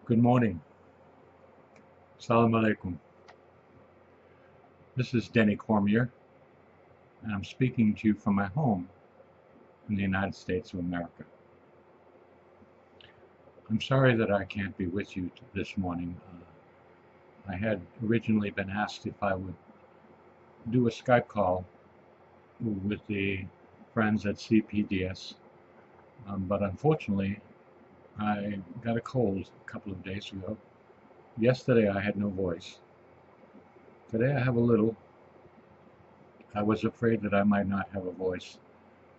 Good morning. Salam alaikum. This is Denny Cormier, and I'm speaking to you from my home in the United States of America. I'm sorry that I can't be with you this morning. I had originally been asked if I would do a Skype call with the friends at CPDS, but unfortunately I got a cold a couple of days ago. Yesterday I had no voice. Today I have a little. I was afraid that I might not have a voice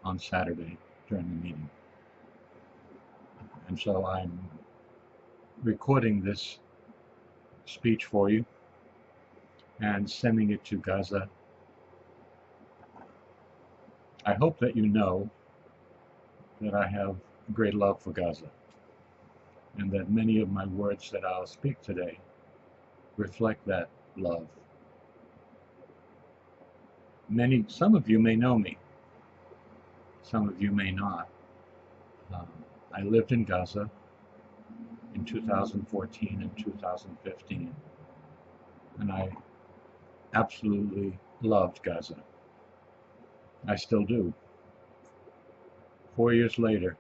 on Saturday during the meeting. And so I'm recording this speech for you and sending it to Gaza. I hope that you know that I have great love for Gaza, and that many of my words that I'll speak today reflect that love. Some of you may know me, some of you may not. I lived in Gaza in 2014 and 2015, and I absolutely loved Gaza. I still do. 4 years later,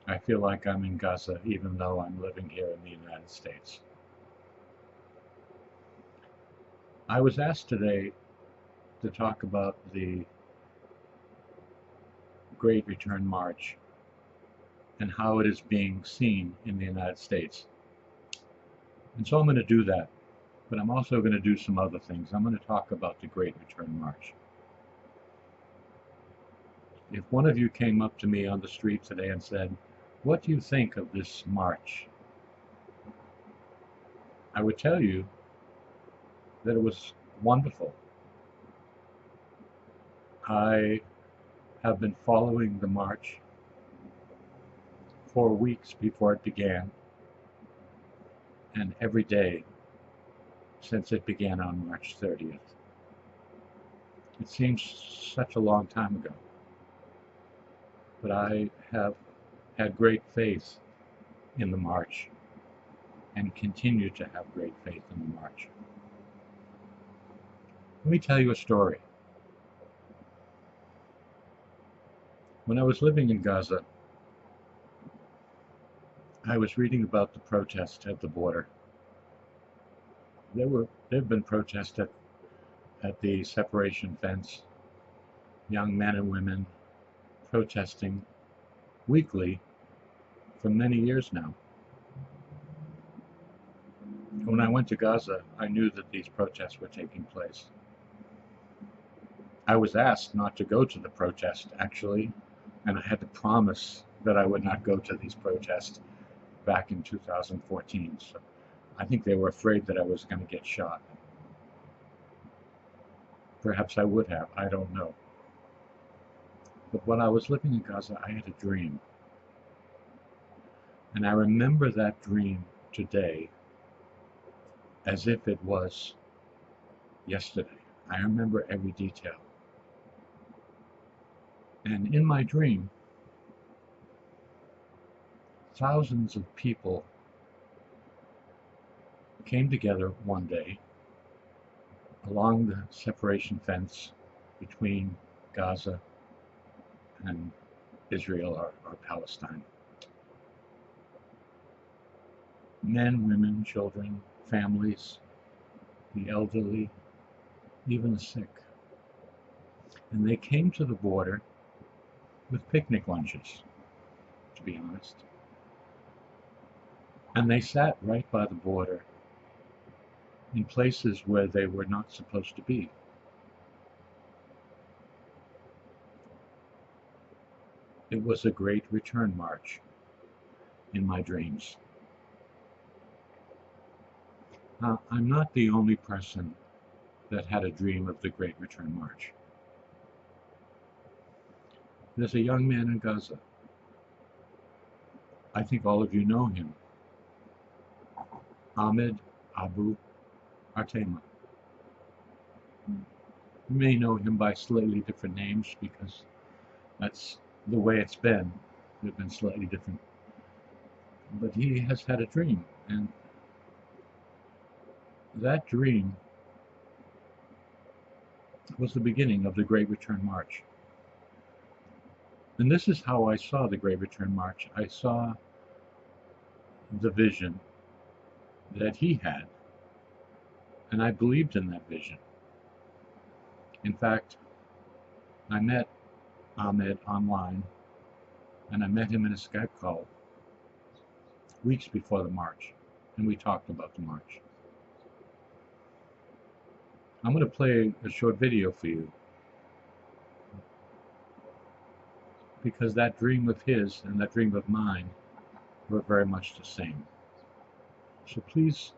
I feel like I'm in Gaza even though I'm living here in the United States. I was asked today to talk about the Great Return March and how it is being seen in the United States. And so I'm going to do that, but I'm also going to do some other things. I'm going to talk about the Great Return March. If one of you came up to me on the street today and said, "What do you think of this march?" I would tell you that it was wonderful. I have been following the march for weeks before it began, and every day since it began on March 30th. It seems such a long time ago, but I have had great faith in the march and continue to have great faith in the march. Let me tell you a story. When I was living in Gaza, I was reading about the protest at the border. There have been protests at the separation fence, young men and women protesting weekly for many years now. When I went to Gaza, I knew that these protests were taking place. I was asked not to go to the protest, actually, and I had to promise that I would not go to these protests back in 2014. So I think they were afraid that I was going to get shot. Perhaps I would have, I don't know. But when I was living in Gaza, I had a dream. And I remember that dream today as if it was yesterday. I remember every detail. And in my dream, thousands of people came together one day along the separation fence between Gaza and Israel or Palestine. Men, women, children, families, the elderly, even the sick. And they came to the border with picnic lunches, to be honest. And they sat right by the border in places where they were not supposed to be. It was a great return march in my dreams. I'm not the only person that had a dream of the Great Return March. There's a young man in Gaza. I think all of you know him. Ahmed Abu Artema. You may know him by slightly different names because that's the way it's been. There have been slightly different but he has had a dream, and that dream was the beginning of the Great Return March. And this is how I saw the Great Return March. I saw the vision that he had, and I believed in that vision. In fact, I met Ahmed online, and I met him in a Skype call weeks before the march, and we talked about the march. I'm going to play a short video for you, because that dream of his and that dream of mine were very much the same. So please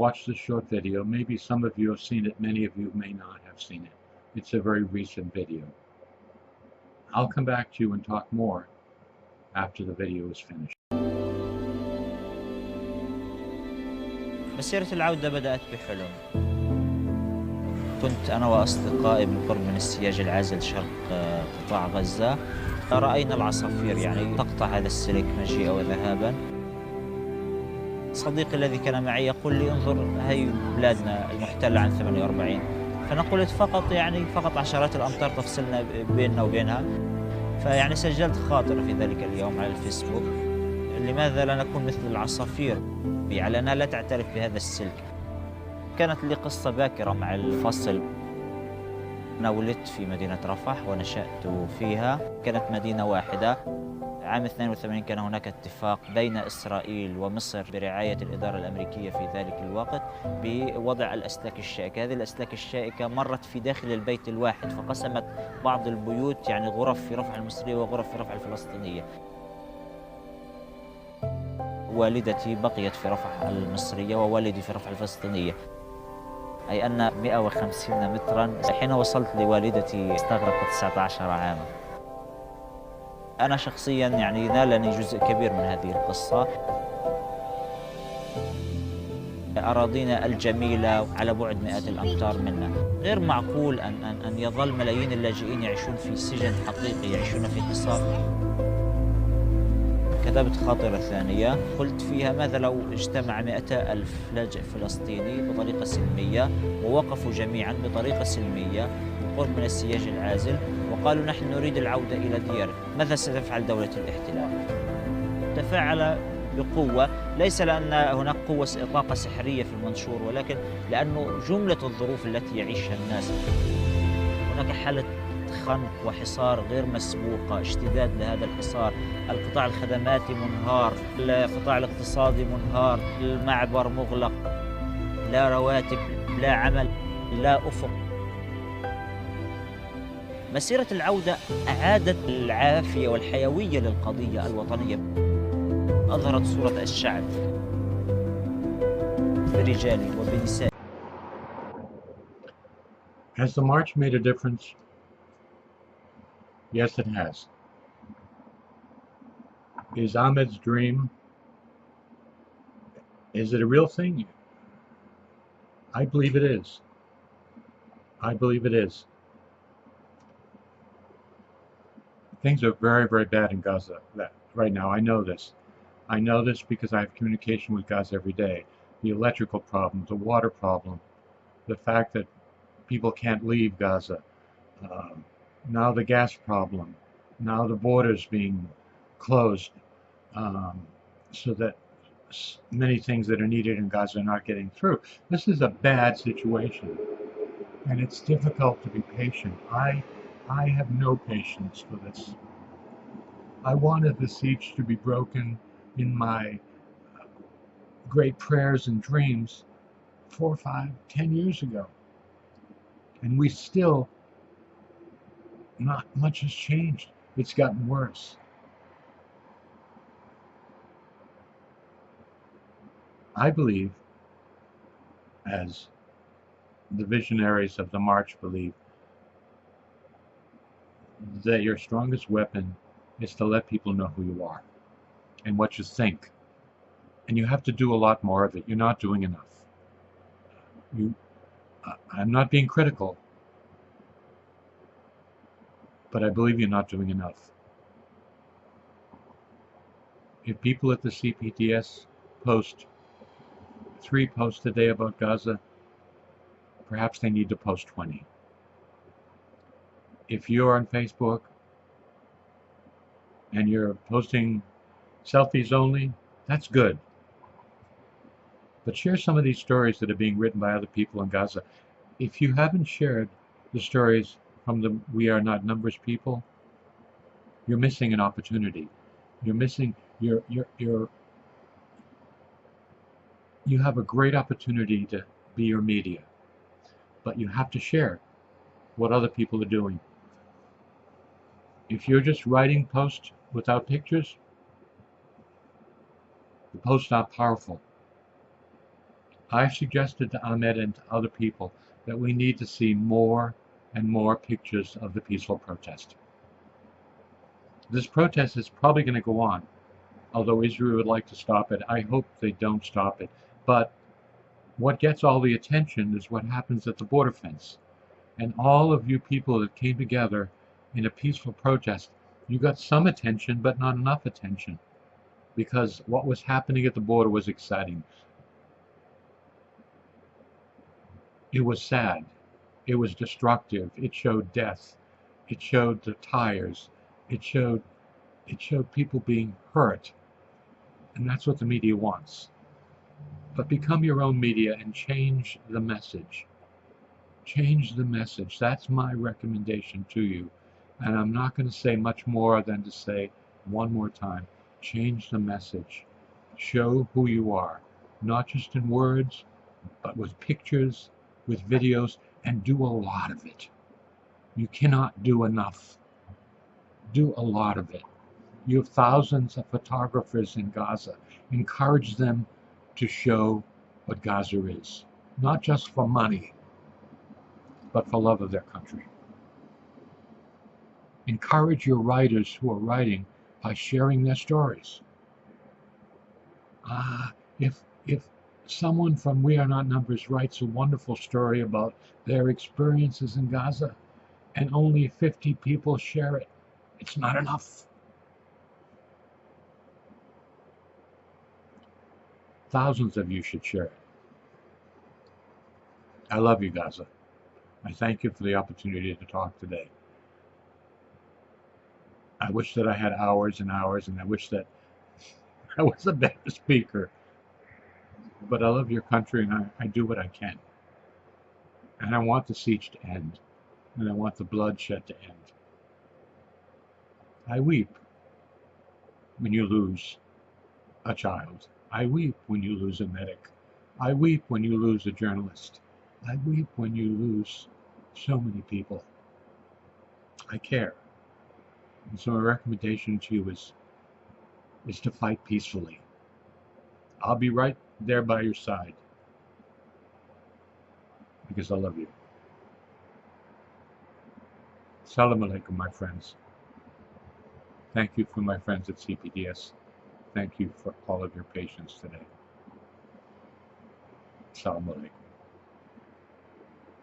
watch this short video. Maybe some of you have seen it, many of you may not have seen it. It's a very recent video. I'll come back to you and talk more after the video is finished. مسيرة العودة بدأت بحلم. كنت أنا وأصدقائي بالقرب من السياج العازل شرق قطاع غزة. رأينا العصافير يعني تقطع هذا السلك مجيئا وذهابا. صديقي الذي كان معي يقول لي انظر هي بلادنا المحتلة عن 48. فأنا قلت فقط عشرات الأمتار تفصلنا بيننا وبينها. فيعني سجلت خاطر في ذلك اليوم على الفيسبوك: لماذا لا نكون مثل العصافير؟ على أنها لا تعترف بهذا السلك. كانت لي قصة باكرة مع الفصل. أنا ولدت في مدينة رفح ونشأت فيها. كانت مدينة واحدة. عام 82 كان هناك اتفاق بين إسرائيل ومصر برعاية الإدارة الأمريكية في ذلك الوقت بوضع الأسلاك الشائكة. هذه الأسلاك الشائكة مرت في داخل البيت الواحد، فقسمت بعض البيوت يعني غرف في رفح المصرية وغرف في رفح الفلسطينية. والدتي بقيت في رفح المصرية ووالدي في رفح الفلسطينية، أي أن 150 متراً. حين وصلت لوالدتي استغرقت 19 عاماً. أنا شخصياً يعني نالني جزء كبير من هذه القصة. أراضينا الجميلة على بعد مئات الأمتار منا. غير معقول أن يظل ملايين اللاجئين يعيشون في سجن حقيقي، يعيشون في حصار. كتبت خاطرة ثانية قلت فيها: ماذا لو اجتمع 200,000 لاجئ فلسطيني بطريقة سلمية ووقفوا جميعاً بطريقة سلمية بالقرب من السياج العازل وقالوا نحن نريد العودة إلى ديارنا، ماذا ستفعل دولة الاحتلال؟ تفاعل بقوة، ليس لأن هناك قوة طاقة سحرية في المنشور، ولكن لأنه جملة الظروف التي يعيشها الناس. هناك حالة خنق وحصار غير مسبوقة، اشتداد لهذا الحصار. القطاع الخدماتي منهار، القطاع الاقتصادي منهار، المعبر مغلق، لا رواتب، لا عمل، لا أفق. مسيرة العودة أعادت العافية والحيوية للقضية الوطنية. أظهرت صورة الشعب برجاله وبنسائه. Has the march made a difference? Yes, it has. Is Ahmed's dream, is it a real thing? I believe it is. I believe it is. Things are very, very bad in Gaza right now. I know this. I know this because I have communication with Gaza every day. The electrical problem, the water problem, the fact that people can't leave Gaza, now the gas problem, now the borders being closed, so that many things that are needed in Gaza are not getting through. This is a bad situation, and it's difficult to be patient. I have no patience for this. I wanted the siege to be broken in my great prayers and dreams 4, 5, 10 years ago. And we still, not much has changed. It's gotten worse. I believe, as the visionaries of the march believe, that your strongest weapon is to let people know who you are and what you think. And you have to do a lot more of it. You're not doing enough. I'm not being critical, but I believe you're not doing enough. If people at the CPDS post 3 posts a day about Gaza, perhaps they need to post 20. If you're on Facebook and you're posting selfies only, that's good. But share some of these stories that are being written by other people in Gaza. If you haven't shared the stories from the We Are Not Numbers people, you're missing an opportunity. You have a great opportunity to be your media, but you have to share what other people are doing. If you're just writing posts without pictures, the posts aren't powerful. I've suggested to Ahmed and to other people that we need to see more and more pictures of the peaceful protest. This protest is probably going to go on, although Israel would like to stop it. I hope they don't stop it. But what gets all the attention is what happens at the border fence. And all of you people that came together in a peaceful protest, you got some attention, but not enough attention, because what was happening at the border was exciting. It was sad. It was destructive. It showed death. It showed the tires. It showed people being hurt. And that's what the media wants. But become your own media and change the message. Change the message. That's my recommendation to you. And I'm not going to say much more than to say one more time, change the message. Show who you are, not just in words, but with pictures, with videos, and do a lot of it. You cannot do enough. Do a lot of it. You have thousands of photographers in Gaza. Encourage them to show what Gaza is, not just for money, but for love of their country. Encourage your writers who are writing by sharing their stories. If someone from We Are Not Numbers writes a wonderful story about their experiences in Gaza and only 50 people share it, it's not enough. Thousands of you should share it. I love you, Gaza. I thank you for the opportunity to talk today. I wish that I had hours and hours, and I wish that I was a better speaker. But I love your country, and I do what I can. And I want the siege to end, and I want the bloodshed to end. I weep when you lose a child. I weep when you lose a medic. I weep when you lose a journalist. I weep when you lose so many people. I care. And so my recommendation to you is to fight peacefully. I'll be right there by your side because I love you. Salam alaikum, my friends. Thank you for my friends at CPDS. Thank you for all of your patience today. Salam alaikum.